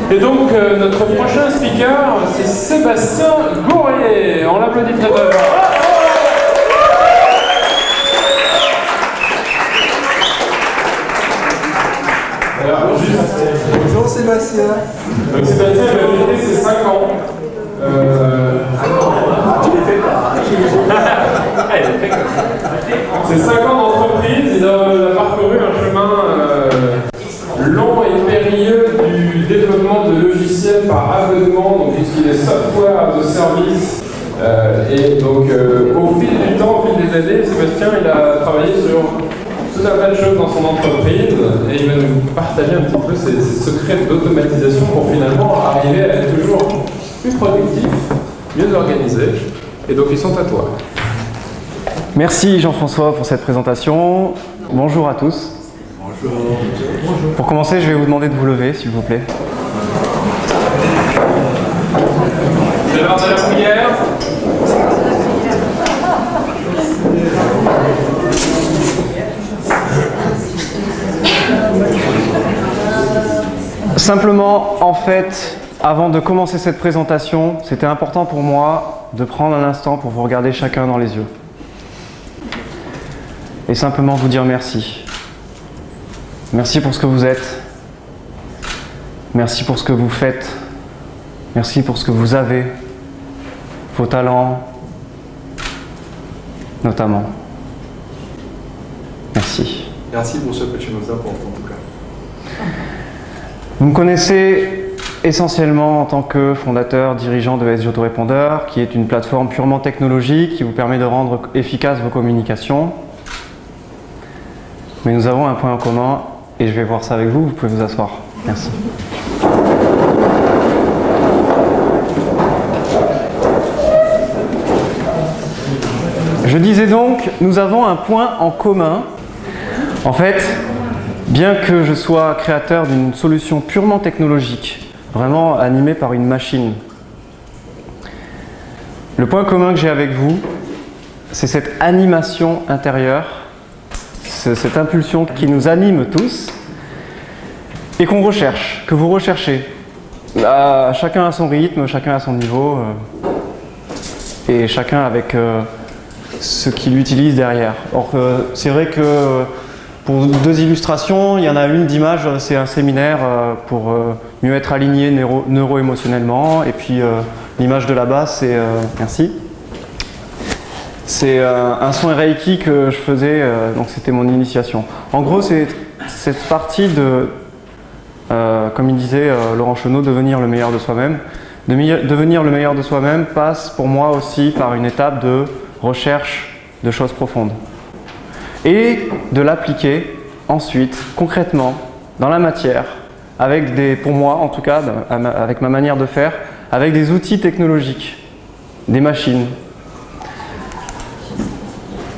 Et donc, notre prochain speaker, c'est Sébastien Gourrier. On l'applaudit très fort. Bonjour Sébastien. Donc Sébastien va fêter ses 5 ans. C'est 5 ans d'entreprise. Il a parcouru un chemin long et périlleux du développement de logiciels par abonnement, donc puisqu'il est software as a service. Et donc au fil du temps, au fil des années, Sébastien il a travaillé sur tout un tas de choses dans son entreprise et il va nous partager un petit peu ses secrets d'automatisation pour finalement arriver à être toujours plus productif, mieux organisé. Et donc ils sont à toi. Merci Jean-François pour cette présentation. Bonjour à tous. Bonjour. Pour commencer, je vais vous demander de vous lever, s'il vous plaît. C'est l'heure de la prière. Simplement, en fait, avant de commencer cette présentation, c'était important pour moi de prendre un instant pour vous regarder chacun dans les yeux. Et simplement vous dire merci. Merci pour ce que vous êtes. Merci pour ce que vous faites. Merci pour ce que vous avez. Vos talents, notamment. Merci. Merci pour ce que tu nous apportes en tout cas. Vous me connaissez essentiellement en tant que fondateur, dirigeant de SG Autorépondeur, qui est une plateforme purement technologique qui vous permet de rendre efficaces vos communications. Mais nous avons un point en commun et je vais voir ça avec vous. Vous pouvez vous asseoir. Merci. Je disais donc, nous avons un point en commun. En fait, bien que je sois créateur d'une solution purement technologique, vraiment animée par une machine, le point commun que j'ai avec vous, c'est cette animation intérieure, cette impulsion qui nous anime tous et qu'on recherche, que vous recherchez. Chacun à son rythme, chacun à son niveau et chacun avec ce qu'il utilise derrière. Or, c'est vrai que pour 2 illustrations, il y en a une d'image, c'est un séminaire pour mieux être aligné neuro-émotionnellement. Et puis l'image de là-bas, c'est merci. C'est un soin Reiki que je faisais, donc c'était mon initiation. En gros, c'est cette partie de, comme il disait Laurent Chenot, devenir le meilleur de soi-même. Devenir le meilleur de soi-même passe pour moi aussi par une étape de recherche de choses profondes. Et de l'appliquer ensuite, concrètement, dans la matière, avec des, pour moi en tout cas, avec ma manière de faire, avec des outils technologiques, des machines.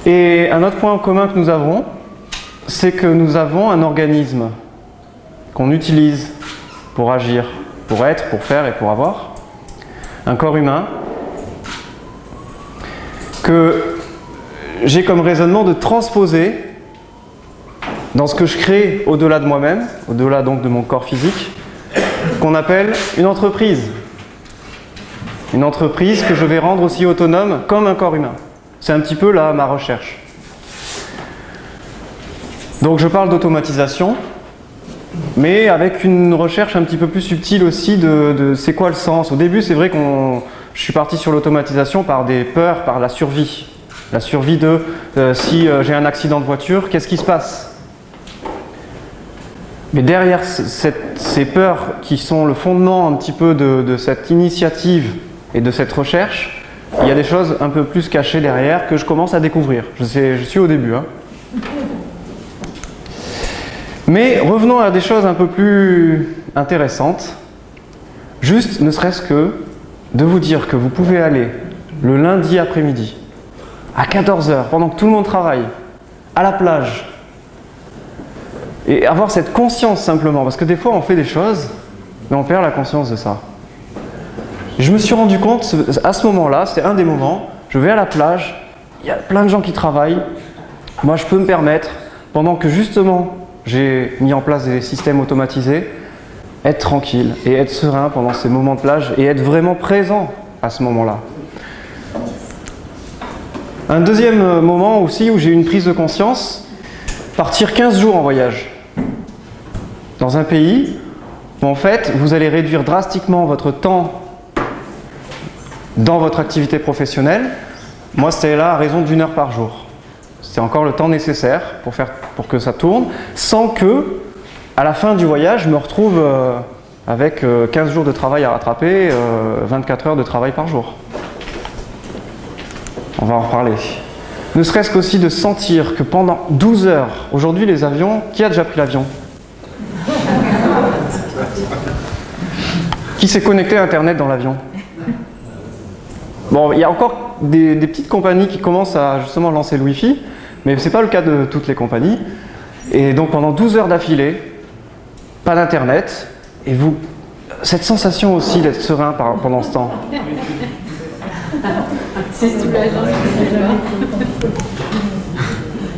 Et un autre point en commun que nous avons, c'est que nous avons un organisme qu'on utilise pour agir, pour être, pour faire et pour avoir, un corps humain, que j'ai comme raisonnement de transposer dans ce que je crée au-delà de moi-même, au-delà donc de mon corps physique, qu'on appelle une entreprise. Une entreprise que je vais rendre aussi autonome comme un corps humain. C'est un petit peu là ma recherche. Donc je parle d'automatisation, mais avec une recherche un petit peu plus subtile aussi de c'est quoi le sens. Au début, c'est vrai je suis parti sur l'automatisation par des peurs, par la survie. La survie de si j'ai un accident de voiture, qu'est-ce qui se passe? Mais derrière ces peurs qui sont le fondement un petit peu de cette initiative et de cette recherche, il y a des choses un peu plus cachées derrière que je commence à découvrir. Je suis au début. Hein. Mais revenons à des choses un peu plus intéressantes. Juste, ne serait-ce que de vous dire que vous pouvez aller le lundi après-midi, à 14 h, pendant que tout le monde travaille, à la plage, et avoir cette conscience simplement, parce que des fois on fait des choses, mais on perd la conscience de ça. Je me suis rendu compte, à ce moment-là, c'était un des moments, je vais à la plage, il y a plein de gens qui travaillent, moi je peux me permettre, pendant que justement j'ai mis en place des systèmes automatisés, être tranquille et être serein pendant ces moments de plage et être vraiment présent à ce moment-là. Un deuxième moment aussi où j'ai eu une prise de conscience, partir 15 jours en voyage. Dans un pays où en fait vous allez réduire drastiquement votre temps dans votre activité professionnelle. Moi c'était là à raison d'1 heure par jour. C'est encore le temps nécessaire pour que ça tourne, sans que, à la fin du voyage, je me retrouve avec 15 jours de travail à rattraper, 24 heures de travail par jour. On va en reparler. Ne serait-ce qu'aussi de sentir que pendant 12 heures, aujourd'hui les avions, qui a déjà pris l'avion? Qui s'est connecté à Internet dans l'avion? Bon, il y a encore des petites compagnies qui commencent à justement lancer le Wi-Fi, mais ce n'est pas le cas de toutes les compagnies. Et donc pendant 12 heures d'affilée, pas d'internet, et vous, cette sensation aussi d'être serein pendant ce temps.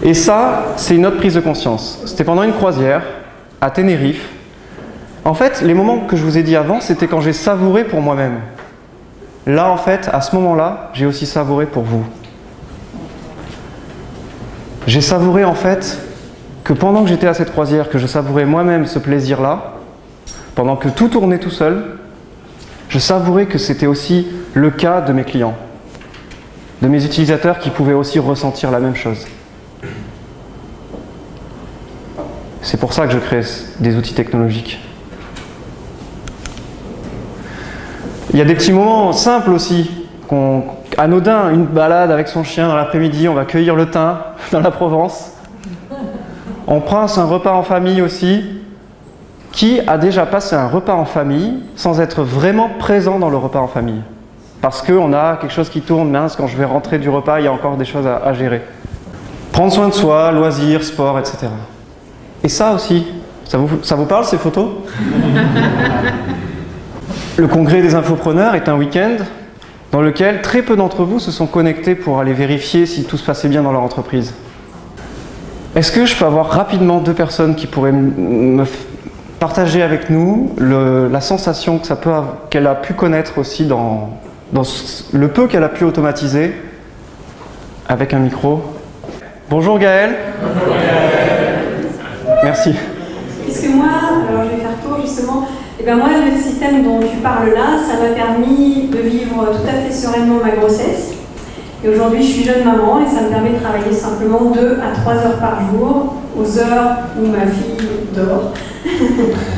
Et ça, c'est une autre prise de conscience. C'était pendant une croisière à Tenerife. En fait, les moments que je vous ai dit avant, c'était quand j'ai savouré pour moi-même. Là, en fait, à ce moment-là, j'ai aussi savouré pour vous. J'ai savouré, en fait, que pendant que j'étais à cette croisière, que je savourais moi-même ce plaisir-là, pendant que tout tournait tout seul, je savourais que c'était aussi le cas de mes clients, de mes utilisateurs qui pouvaient aussi ressentir la même chose. C'est pour ça que je crée des outils technologiques. Il y a des petits moments simples aussi, anodins, une balade avec son chien dans l'après-midi, on va cueillir le thym dans la Provence. On prend un repas en famille aussi. Qui a déjà passé un repas en famille sans être vraiment présent dans le repas en famille? Parce qu'on a quelque chose qui tourne, mince, quand je vais rentrer du repas, il y a encore des choses à gérer. Prendre soin de soi, loisirs, sport, etc. Et ça aussi, ça vous parle ces photos? Le congrès des infopreneurs est un week-end dans lequel très peu d'entre vous se sont connectés pour aller vérifier si tout se passait bien dans leur entreprise. Est-ce que je peux avoir rapidement 2 personnes qui pourraient me partager avec nous la sensation que qu'elle a pu connaître aussi dans le peu qu'elle a pu automatiser avec un micro? Bonjour Gaël. Bonjour Gaël. Merci. Puisque moi, alors je vais faire tour justement, et bien moi le système dont tu parles là, ça m'a permis de vivre tout à fait sereinement ma grossesse. Et aujourd'hui je suis jeune maman et ça me permet de travailler simplement 2 à 3 heures par jour, aux heures où ma fille dort.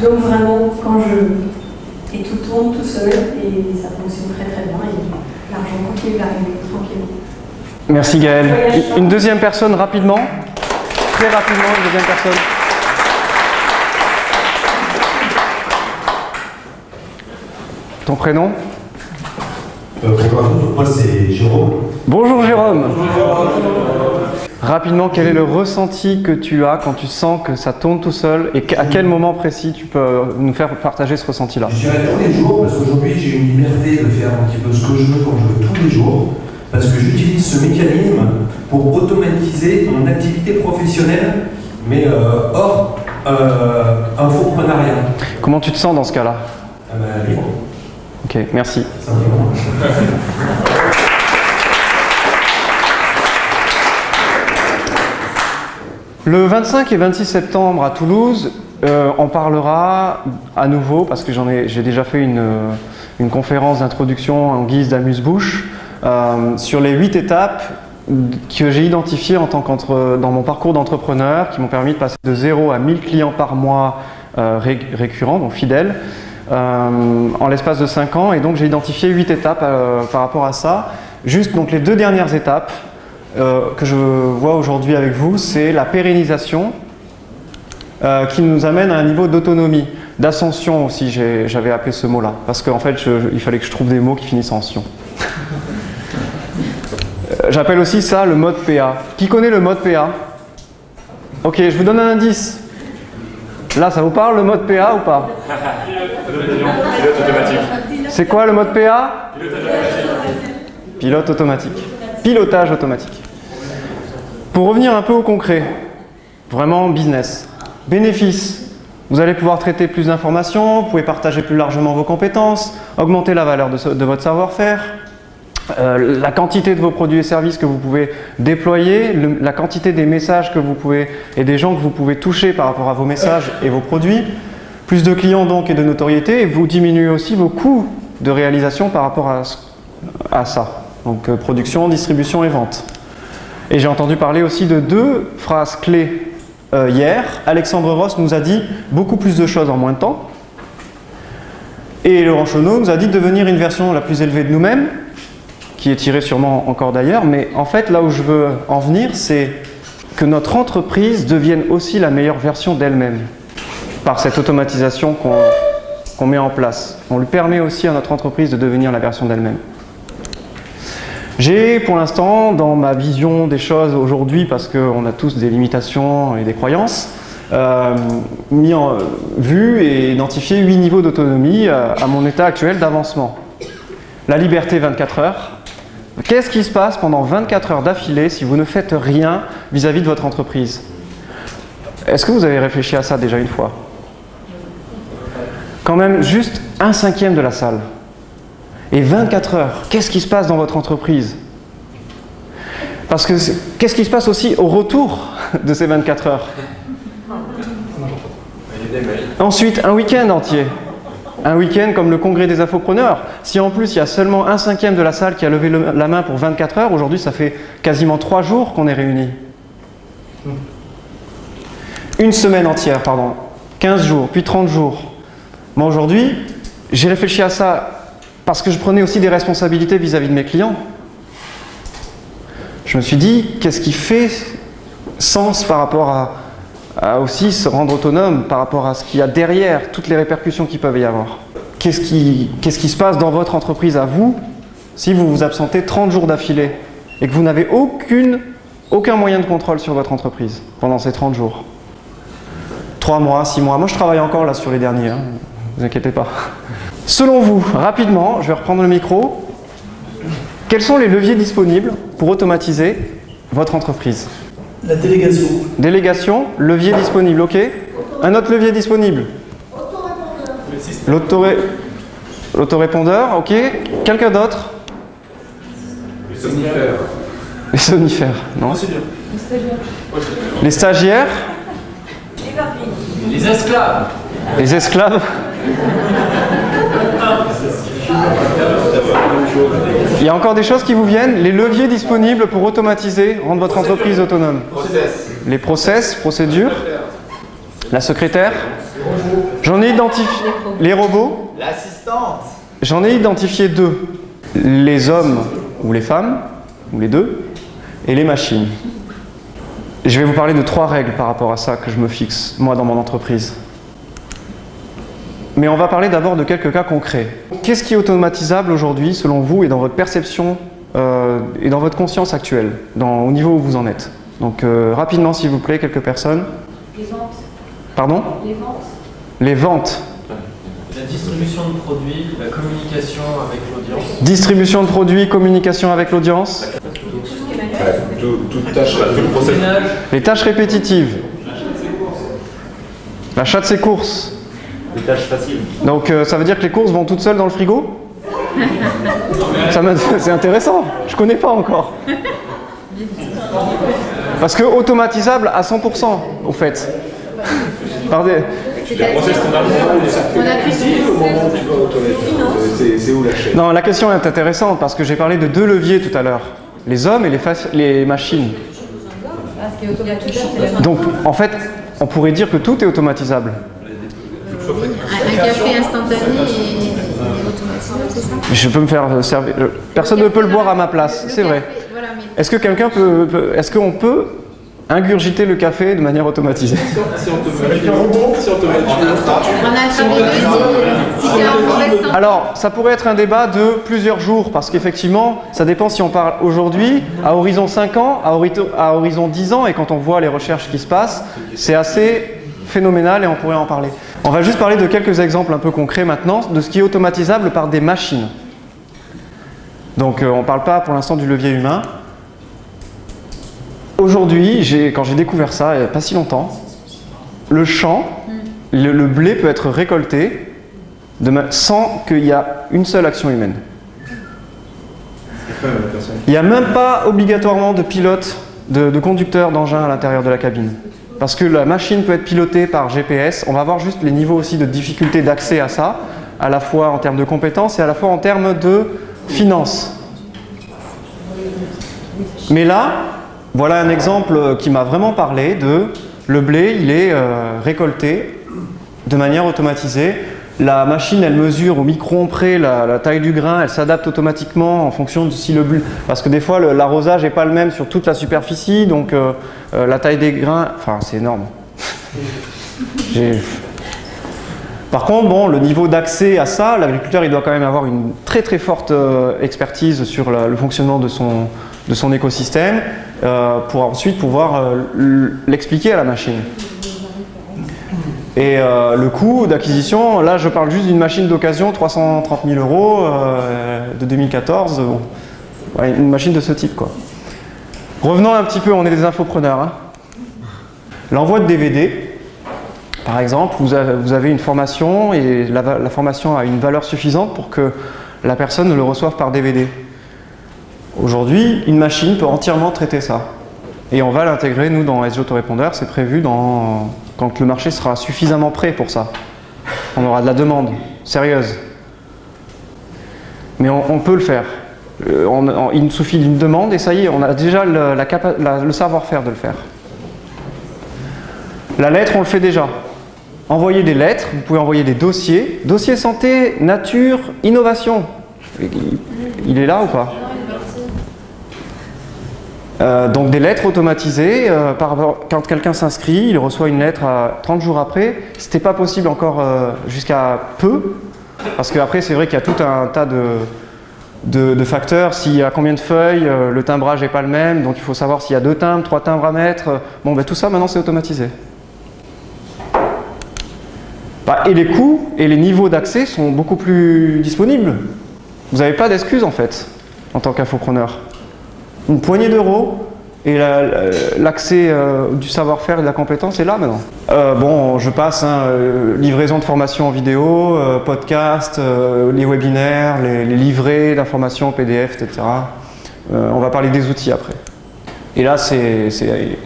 Donc vraiment quand et tout tourne tout seul et ça fonctionne très très bien et l'argent continue d'arriver tranquillement. Merci Gaël. Une deuxième personne rapidement. Très rapidement, une deuxième personne. Ton prénom? Bonjour à tous, moi c'est Jérôme. Bonjour Jérôme. Rapidement, quel est le ressenti que tu as quand tu sens que ça tourne tout seul et à quel moment précis tu peux nous faire partager ce ressenti-là? Je dirais tous les jours parce qu'aujourd'hui j'ai une liberté de faire un petit peu ce que je veux quand je veux tous les jours parce que j'utilise ce mécanisme pour automatiser mon activité professionnelle mais hors infoprenariat. Comment tu te sens dans ce cas-là? Libre. Ok, merci. Simplement. Le 25 et 26 septembre à Toulouse, on parlera à nouveau, parce que j'ai déjà fait une conférence d'introduction en guise d'amuse-bouche, sur les 8 étapes que j'ai identifiées dans mon parcours d'entrepreneur, qui m'ont permis de passer de 0 à 1000 clients par mois récurrents, donc fidèles, en l'espace de 5 ans. Et donc j'ai identifié 8 étapes par rapport à ça. Juste donc les 2 dernières étapes que je vois aujourd'hui avec vous, c'est la pérennisation qui nous amène à un niveau d'autonomie, d'ascension aussi, j'avais appelé ce mot-là, parce qu'en fait il fallait que je trouve des mots qui finissent en sion. J'appelle aussi ça le mode PA. Qui connaît le mode PA? Ok, je vous donne un indice. Là, ça vous parle le mode PA ou pas? Pilote automatique. C'est quoi le mode PA? Pilote automatique. Pilotage automatique. Pour revenir un peu au concret, vraiment business. Bénéfice, Vous allez pouvoir traiter plus d'informations, vous pouvez partager plus largement vos compétences, augmenter la valeur de votre savoir-faire, la quantité de vos produits et services que vous pouvez déployer, la quantité des messages que vous pouvez et des gens que vous pouvez toucher par rapport à vos messages et vos produits, plus de clients donc et de notoriété, et vous diminuez aussi vos coûts de réalisation par rapport à ça. Donc production, distribution et vente. Et j'ai entendu parler aussi de 2 phrases clés hier. Alexandre Ross nous a dit beaucoup plus de choses en moins de temps. Et Laurent Chenot nous a dit de devenir une version la plus élevée de nous-mêmes, qui est tirée sûrement encore d'ailleurs. Mais en fait, là où je veux en venir, c'est que notre entreprise devienne aussi la meilleure version d'elle-même par cette automatisation qu'on met en place. On lui permet aussi à notre entreprise de devenir la version d'elle-même. J'ai pour l'instant, dans ma vision des choses aujourd'hui, parce qu'on a tous des limitations et des croyances, vu et identifié 8 niveaux d'autonomie à mon état actuel d'avancement. La liberté 24 heures. Qu'est-ce qui se passe pendant 24 heures d'affilée si vous ne faites rien vis-à-vis de votre entreprise? Est-ce que vous avez réfléchi à ça déjà une fois? Quand même juste 1/5 de la salle. Et 24 heures, qu'est-ce qui se passe dans votre entreprise? Parce que qu'est-ce qui se passe aussi au retour de ces 24 heures? Ensuite, un week-end entier. Un week-end comme le congrès des infopreneurs. Si en plus il y a seulement 1/5 de la salle qui a levé la main pour 24 heures, aujourd'hui ça fait quasiment 3 jours qu'on est réunis. Une semaine entière, pardon. 15 jours, puis 30 jours. Moi aujourd'hui, j'ai réfléchi à ça parce que je prenais aussi des responsabilités vis-à-vis de mes clients. Je me suis dit, qu'est-ce qui fait sens par rapport à aussi se rendre autonome, par rapport à ce qu'il y a derrière, toutes les répercussions qu'il peut y avoir. Qu'est-ce qui se passe dans votre entreprise à vous, si vous vous absentez 30 jours d'affilée et que vous n'avez aucun moyen de contrôle sur votre entreprise pendant ces 30 jours? 3 mois, 6 mois. Moi, je travaille encore là sur les derniers, hein. Ne vous inquiétez pas. Selon vous, rapidement, je vais reprendre le micro, quels sont les leviers disponibles pour automatiser votre entreprise? La délégation. Délégation, levier disponible, ok. Un autre levier disponible? L'autorépondeur, ok. Quelqu'un d'autre? Les somnifères. Les somnifères, non? Les stagiaires? Les esclaves. Les esclaves? Il y a encore des choses qui vous viennent? Les leviers disponibles pour automatiser, rendre votre entreprise autonome. Les process, procédures. La secrétaire. J'en ai identifié. Les robots. L'assistante. J'en ai identifié 2. Les hommes ou les femmes, ou les deux, et les machines. Je vais vous parler de 3 règles par rapport à ça que je me fixe, moi, dans mon entreprise. Mais on va parler d'abord de quelques cas concrets. Qu'est-ce qui est automatisable aujourd'hui, selon vous, et dans votre perception et dans votre conscience actuelle, au niveau où vous en êtes? Donc, rapidement, s'il vous plaît, quelques personnes. Les ventes. Pardon? Les ventes. Les ventes. La distribution de produits, la communication avec l'audience. Distribution de produits, communication avec l'audience. Toute tâche, tout le process. Les tâches répétitives. L'achat de ses courses. Des tâches faciles. Donc ça veut dire que les courses vont toutes seules dans le frigo? C'est intéressant, je connais pas encore. Parce que automatisable à 100%, au fait. C'est où la chaîne? Non, la question est intéressante parce que j'ai parlé de 2 leviers tout à l'heure. Les hommes et les machines. Donc, en fait, on pourrait dire que tout est automatisable. Un café instantané et automatisable, c'est ça? Je peux me faire servir. Personne ne peut le boire à ma place, c'est vrai. Est-ce que quelqu'un est-ce qu'on peut ingurgiter le café de manière automatisée? Si on te met un robot, si on te met Alors, ça pourrait être un débat de plusieurs jours, parce qu'effectivement, ça dépend si on parle aujourd'hui, à horizon 5 ans, à horizon 10 ans, et quand on voit les recherches qui se passent, c'est assez phénoménal et on pourrait en parler. On va juste parler de quelques exemples un peu concrets maintenant, de ce qui est automatisable par des machines. Donc, on ne parle pas pour l'instant du levier humain. Aujourd'hui, quand j'ai découvert ça, il n'y a pas si longtemps, le chant le blé peut être récolté sans qu'il y ait une seule action humaine. Il n'y a même pas obligatoirement de pilote, de conducteur d'engin à l'intérieur de la cabine. Parce que la machine peut être pilotée par GPS. On va voir juste les niveaux aussi de difficulté d'accès à ça, à la fois en termes de compétences et à la fois en termes de finances. Mais là, voilà un exemple qui m'a vraiment parlé de le blé, il est récolté de manière automatisée. La machine, elle mesure au micron près la taille du grain, elle s'adapte automatiquement en fonction de si le blé... Parce que des fois, l'arrosage n'est pas le même sur toute la superficie, donc la taille des grains... Enfin, c'est énorme. Par contre, bon, le niveau d'accès à ça, l'agriculteur, il doit quand même avoir une très très forte expertise sur le fonctionnement de son écosystème pour ensuite pouvoir l'expliquer à la machine. Et le coût d'acquisition, là je parle juste d'une machine d'occasion, 330 000 € de 2014, bon. Ouais, une machine de ce type quoi. Revenons un petit peu, on est des infopreneurs. Hein. L'envoi de DVD, par exemple, vous avez une formation et la formation a une valeur suffisante pour que la personne le reçoive par DVD. Aujourd'hui, une machine peut entièrement traiter ça. Et on va l'intégrer, nous, dans SG Autorépondeur, c'est prévu quand le marché sera suffisamment prêt pour ça. On aura de la demande sérieuse. Mais on peut le faire. Il nous suffit d'une demande et ça y est, on a déjà le savoir-faire de le faire. La lettre, on le fait déjà. Envoyer des lettres, vous pouvez envoyer des dossiers. Dossier santé, nature, innovation. Il est là ou pas ? Donc des lettres automatisées, quand quelqu'un s'inscrit, il reçoit une lettre 30 jours après. C'était pas possible encore jusqu'à peu, parce qu'après c'est vrai qu'il y a tout un tas de facteurs. S'il y a combien de feuilles, le timbrage n'est pas le même, donc il faut savoir s'il y a 2 timbres, 3 timbres à mettre. Bon, ben, tout ça maintenant c'est automatisé. Et les coûts et les niveaux d'accès sont beaucoup plus disponibles. Vous n'avez pas d'excuses en fait, en tant qu'infopreneur. Une poignée d'euros et l'accès du savoir-faire et de la compétence est là maintenant. Bon, je passe, hein, livraison de formation en vidéo, podcast, les webinaires, les livrets d'informations PDF, etc. On va parler des outils après. Et là,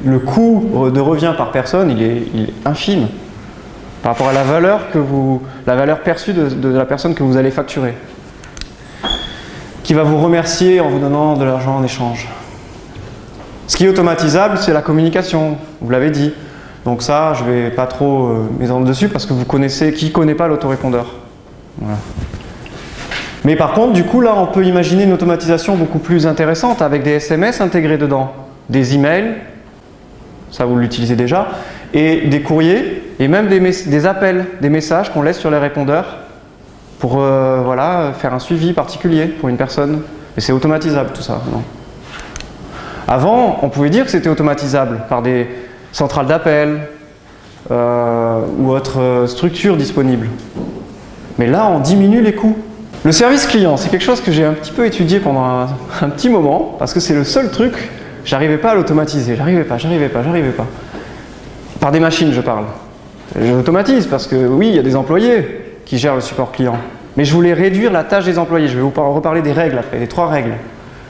le coût de revient par personne, il est infime par rapport à la valeur perçue de la personne que vous allez facturer, qui va vous remercier en vous donnant de l'argent en échange. Ce qui est automatisable, c'est la communication, vous l'avez dit. Donc ça, je ne vais pas trop m'étendre dessus parce que vous connaissez, qui ne connaît pas l'autorépondeur. Voilà. Mais par contre, du coup, là, on peut imaginer une automatisation beaucoup plus intéressante avec des SMS intégrés dedans, des emails, ça vous l'utilisez déjà, et des courriers, et même des appels, des messages qu'on laisse sur les répondeurs pour voilà, faire un suivi particulier pour une personne. Et c'est automatisable tout ça. Non. Avant, on pouvait dire que c'était automatisable par des centrales d'appel ou autres structures disponibles. Mais là, on diminue les coûts. Le service client, c'est quelque chose que j'ai un petit peu étudié pendant un petit moment, parce que c'est le seul truc, j'arrivais pas à l'automatiser, j'arrivais pas. Par des machines, je parle. Je l'automatise parce que oui, il y a des employés qui gèrent le support client. Mais je voulais réduire la tâche des employés. Je vais vous reparler des règles après, des 3 règles.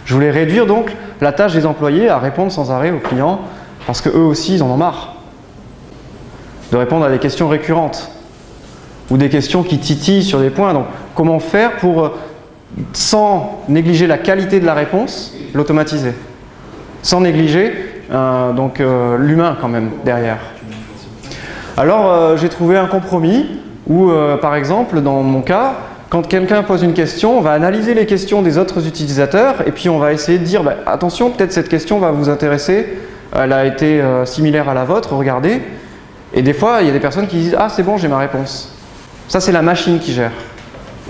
Je voulais réduire donc la tâche des employés à répondre sans arrêt aux clients, parce qu'eux aussi, ils en ont marre de répondre à des questions récurrentes ou des questions qui titillent sur des points. Donc, comment faire pour, sans négliger la qualité de la réponse, l'automatiser, sans négliger l'humain quand même derrière. Alors, j'ai trouvé un compromis où, par exemple, dans mon cas, quand quelqu'un pose une question, on va analyser les questions des autres utilisateurs et puis on va essayer de dire bah, attention, peut-être cette question va vous intéresser, elle a été similaire à la vôtre, regardez. Et des fois, il y a des personnes qui disent ah, c'est bon, j'ai ma réponse. Ça, c'est la machine qui gère.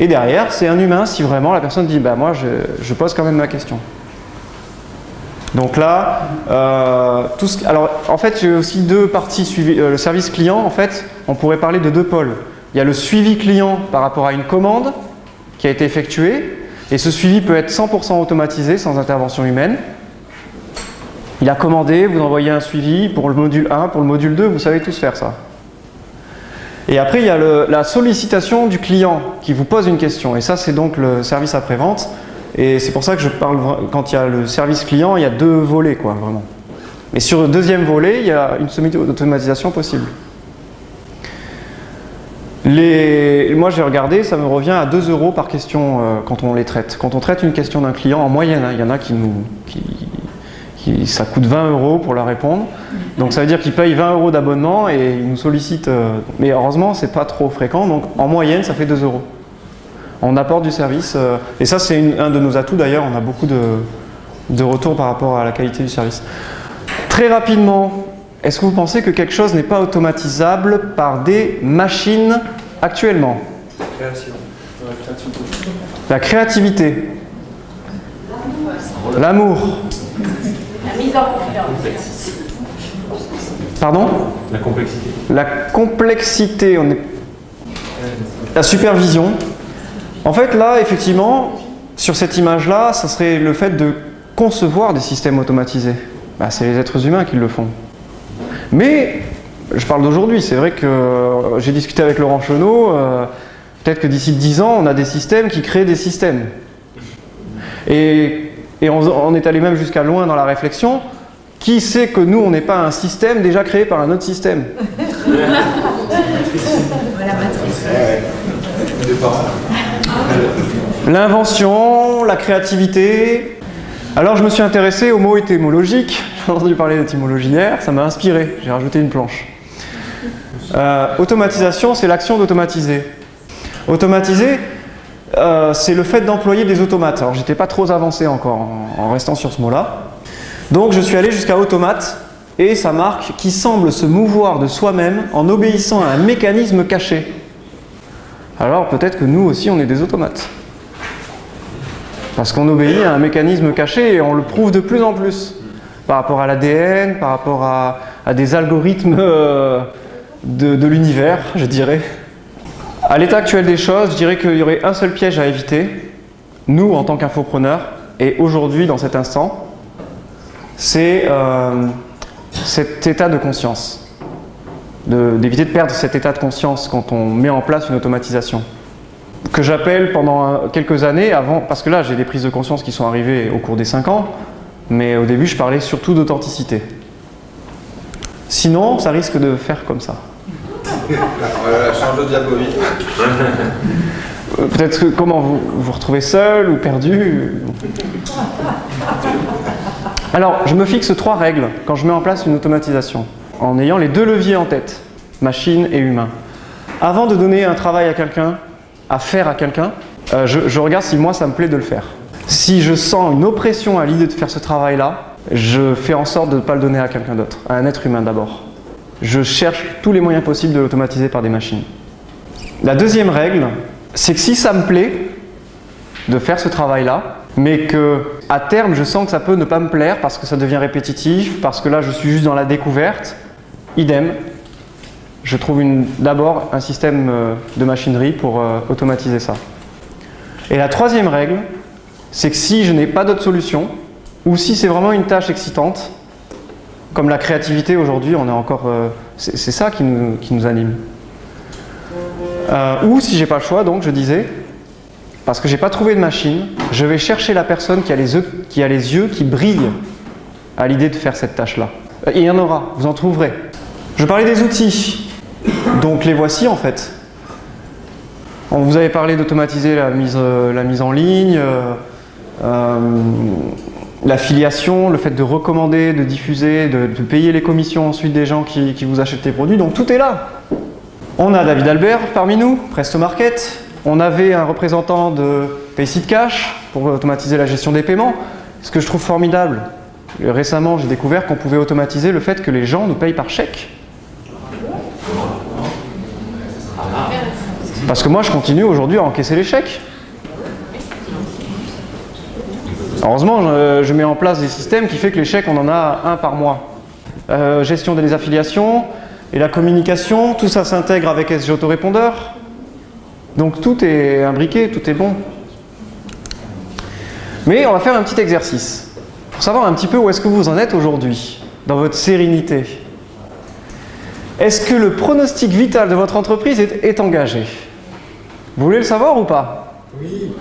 Et derrière, c'est un humain si vraiment la personne dit bah, moi, je pose quand même ma question. Donc là, alors en fait, j'ai aussi 2 parties suivies. Le service client, en fait, on pourrait parler de 2 pôles. Il y a le suivi client par rapport à une commande qui a été effectuée, et ce suivi peut être 100% automatisé, sans intervention humaine. Il a commandé, vous envoyez un suivi pour le module 1, pour le module 2, vous savez tous faire ça. Et après, il y a la sollicitation du client qui vous pose une question. Et ça, c'est donc le service après-vente. Et c'est pour ça que je parle, quand il y a le service client, il y a deux volets, quoi, vraiment. Mais sur le deuxième volet, il y a une semi-automatisation possible. Moi, j'ai regardé, ça me revient à 2 € par question quand on les traite. Quand on traite une question d'un client, en moyenne, hein, il y en a ça coûte 20 € pour la répondre. Donc ça veut dire qu'ils payent 20 € d'abonnement et ils nous sollicitent. Mais heureusement, c'est pas trop fréquent. Donc en moyenne, ça fait 2 €. On apporte du service. Et ça, c'est un de nos atouts d'ailleurs. On a beaucoup de retours par rapport à la qualité du service. Très rapidement, est-ce que vous pensez que quelque chose n'est pas automatisable par des machines actuellement? La créativité. L'amour. La mise en confiance. Pardon? La complexité. La complexité. La supervision. En fait, là, effectivement, sur cette image-là, ça serait le fait de concevoir des systèmes automatisés. Bah, c'est les êtres humains qui le font. Mais, je parle d'aujourd'hui, c'est vrai que j'ai discuté avec Laurent Chenot, peut-être que d'ici 10 ans, on a des systèmes qui créent des systèmes. Et on est allé même jusqu'à loin dans la réflexion. Qui sait que nous, on n'est pas un système déjà créé par un autre système? La matrice. L'invention, la créativité. Alors je me suis intéressé aux mots étymologiques. J'ai entendu parler d'étymologie hier, ça m'a inspiré. J'ai rajouté une planche. Automatisation, c'est l'action d'automatiser. Automatiser, c'est le fait d'employer des automates. Alors j'étais pas trop avancé encore en restant sur ce mot-là. Donc je suis allé jusqu'à automate et ça marque qui semble se mouvoir de soi-même en obéissant à un mécanisme caché. Alors peut-être que nous aussi on est des automates. Parce qu'on obéit à un mécanisme caché et on le prouve de plus en plus. Par rapport à l'ADN, par rapport à des algorithmes de l'univers, je dirais. À l'état actuel des choses, je dirais qu'il y aurait un seul piège à éviter, nous en tant qu'infopreneurs, et aujourd'hui dans cet instant, c'est cet état de conscience. D'éviter de perdre cet état de conscience quand on met en place une automatisation. Que j'appelle pendant quelques années, avant, parce que là j'ai des prises de conscience qui sont arrivées au cours des 5 ans, mais au début je parlais surtout d'authenticité. Sinon, ça risque de faire comme ça. Voilà, change de diapo vite. Peut-être que comment vous vous retrouvez seul ou perdu. Alors, je me fixe 3 règles quand je mets en place une automatisation, en ayant les 2 leviers en tête, machine et humain. Avant de donner un travail à quelqu'un, à faire à quelqu'un, je regarde si moi ça me plaît de le faire. Si je sens une oppression à l'idée de faire ce travail-là, je fais en sorte de ne pas le donner à quelqu'un d'autre, à un être humain d'abord. Je cherche tous les moyens possibles de l'automatiser par des machines. La deuxième règle, c'est que si ça me plaît de faire ce travail-là, mais que à terme je sens que ça peut ne pas me plaire parce que ça devient répétitif, parce que là je suis juste dans la découverte, idem, je trouve d'abord un système de machinerie pour automatiser ça. Et la troisième règle, c'est que si je n'ai pas d'autre solution, ou si c'est vraiment une tâche excitante, comme la créativité aujourd'hui, on est encore, c'est ça qui nous anime. Ou si j'ai pas le choix, donc je disais, parce que j'ai pas trouvé de machine, je vais chercher la personne qui a les yeux qui brillent à l'idée de faire cette tâche-là. Il y en aura, vous en trouverez. Je parlais des outils, donc les voici en fait. On vous avait parlé d'automatiser la mise en ligne, l'affiliation, le fait de recommander, de diffuser, de payer les commissions ensuite des gens qui vous achètent les produits, donc tout est là. On a David Albert parmi nous, Presto Market. On avait un représentant de Payseed Cash pour automatiser la gestion des paiements. Ce que je trouve formidable, récemment j'ai découvert qu'on pouvait automatiser le fait que les gens nous payent par chèque. Parce que moi je continue aujourd'hui à encaisser les chèques. Heureusement, je mets en place des systèmes qui fait que les chèques, on en a un par mois. Gestion des affiliations et la communication, tout ça s'intègre avec SG Autorépondeur. Donc tout est imbriqué, tout est bon. Mais on va faire un petit exercice pour savoir un petit peu où est-ce que vous en êtes aujourd'hui, dans votre sérénité. Est-ce que le pronostic vital de votre entreprise est engagé? Vous voulez le savoir ou pas? Oui.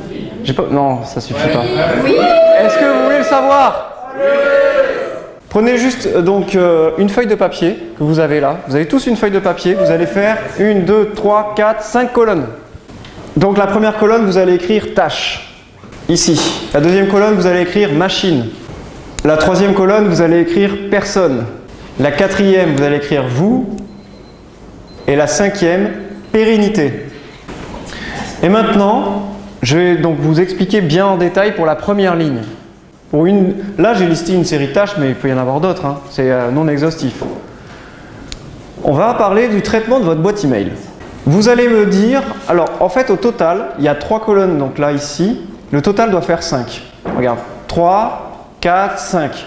Non, ça suffit pas. Oui. Est-ce que vous voulez le savoir? Oui. Prenez juste donc une feuille de papier que vous avez là. Vous avez tous une feuille de papier. Vous allez faire 1, 2, 3, 4, 5 colonnes. Donc la première colonne, vous allez écrire tâche. Ici. La deuxième colonne, vous allez écrire machine. La troisième colonne, vous allez écrire personne. La quatrième, vous allez écrire vous. Et la cinquième, pérennité. Et maintenant, je vais donc vous expliquer bien en détail pour la première ligne. Là, j'ai listé une série de tâches, mais il peut y en avoir d'autres. Hein. C'est non exhaustif. On va parler du traitement de votre boîte email. Vous allez me dire, alors en fait au total, il y a 3 colonnes, donc là ici, le total doit faire 5. Regarde, 3, 4, 5.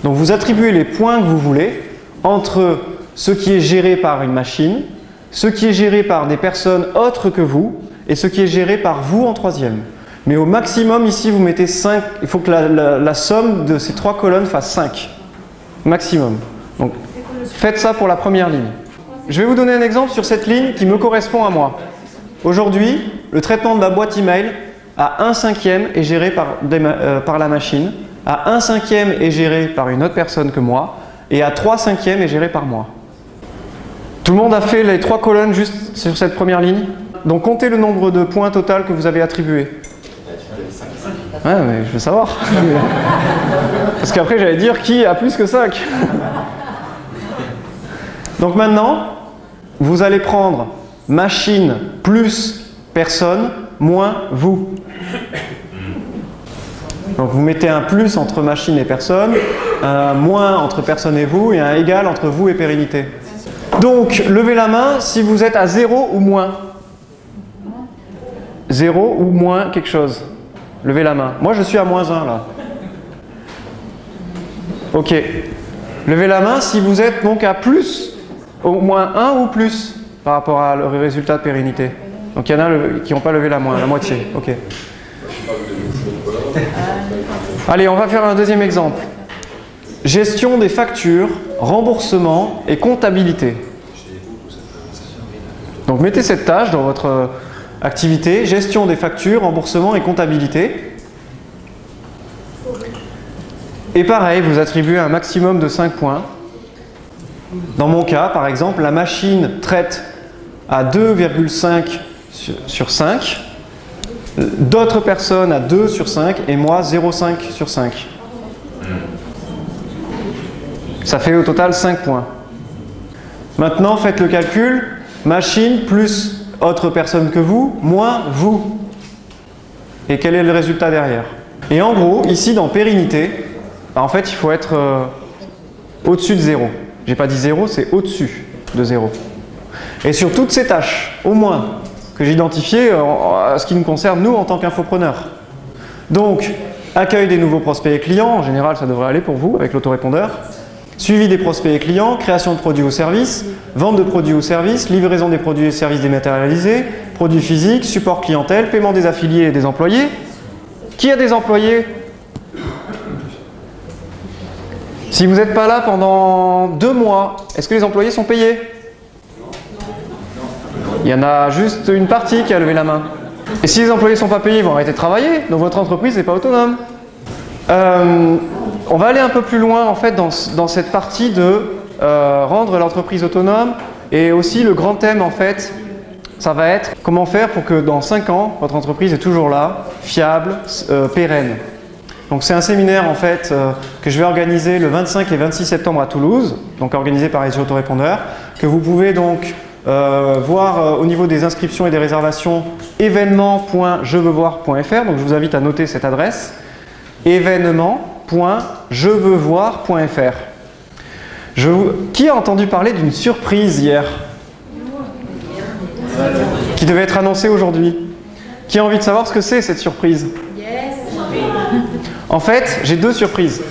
Donc vous attribuez les points que vous voulez entre ce qui est géré par une machine, ce qui est géré par des personnes autres que vous, et ce qui est géré par vous en troisième. Mais au maximum, ici, vous mettez 5. Il faut que la somme de ces 3 colonnes fasse 5. Maximum. Donc, faites ça pour la première ligne. Je vais vous donner un exemple sur cette ligne qui me correspond à moi. Aujourd'hui, le traitement de la boîte email à 1/5 est géré par la machine, à 1/5 est géré par une autre personne que moi, et à 3/5 est géré par moi. Tout le monde a fait les 3 colonnes juste sur cette première ligne? Donc comptez le nombre de points total que vous avez attribués. Ouais, mais je veux savoir. Parce qu'après, j'allais dire qui a plus que 5. Donc maintenant, vous allez prendre machine plus personne moins vous. Donc vous mettez un plus entre machine et personne, un moins entre personne et vous, et un égal entre vous et pérennité. Donc, levez la main si vous êtes à 0 ou moins. 0 ou moins quelque chose. Levez la main. Moi, je suis à -1 là. Ok. Levez la main si vous êtes donc à plus, au moins 1 ou plus par rapport à le résultat de pérennité. Donc il y en a qui n'ont pas levé la moitié. Ok. Allez, on va faire un deuxième exemple. Gestion des factures, remboursement et comptabilité. Donc mettez cette tâche dans votre activité, gestion des factures, remboursement et comptabilité. Et pareil, vous attribuez un maximum de 5 points. Dans mon cas, par exemple, la machine traite à 2,5 sur 5, d'autres personnes à 2 sur 5 et moi 0,5 sur 5. Ça fait au total 5 points. Maintenant, faites le calcul. Machine plus autre personne que vous, moins vous. Et quel est le résultat derrière? Et en gros, ici dans pérennité, en fait, il faut être au-dessus de 0. J'ai pas dit 0, c'est au-dessus de 0. Et sur toutes ces tâches, au moins, que j'ai identifiées à ce qui nous concerne, nous, en tant qu'infopreneurs. Donc, accueil des nouveaux prospects et clients, en général, ça devrait aller pour vous, avec l'autorépondeur. Suivi des prospects et clients, création de produits ou services, vente de produits ou services, livraison des produits et services dématérialisés, produits physiques, support clientèle, paiement des affiliés et des employés. Qui a des employés? Si vous n'êtes pas là pendant 2 mois, est-ce que les employés sont payés? Il y en a juste une partie qui a levé la main. Et si les employés ne sont pas payés, ils vont arrêter de travailler, donc votre entreprise n'est pas autonome. On va aller un peu plus loin en fait dans cette partie de rendre l'entreprise autonome, et aussi le grand thème en fait, ça va être comment faire pour que dans 5 ans, votre entreprise est toujours là, fiable, pérenne. Donc c'est un séminaire en fait que je vais organiser le 25 et 26 septembre à Toulouse, donc organisé par les autorépondeurs, que vous pouvez donc voir au niveau des inscriptions et des réservations événement.jeveuxvoir.fr. Donc je vous invite à noter cette adresse, événement.jeveuxvoir.fr. Qui a entendu parler d'une surprise hier qui devait être annoncée aujourd'hui? Qui a envie de savoir ce que c'est cette surprise? En fait, j'ai 2 surprises.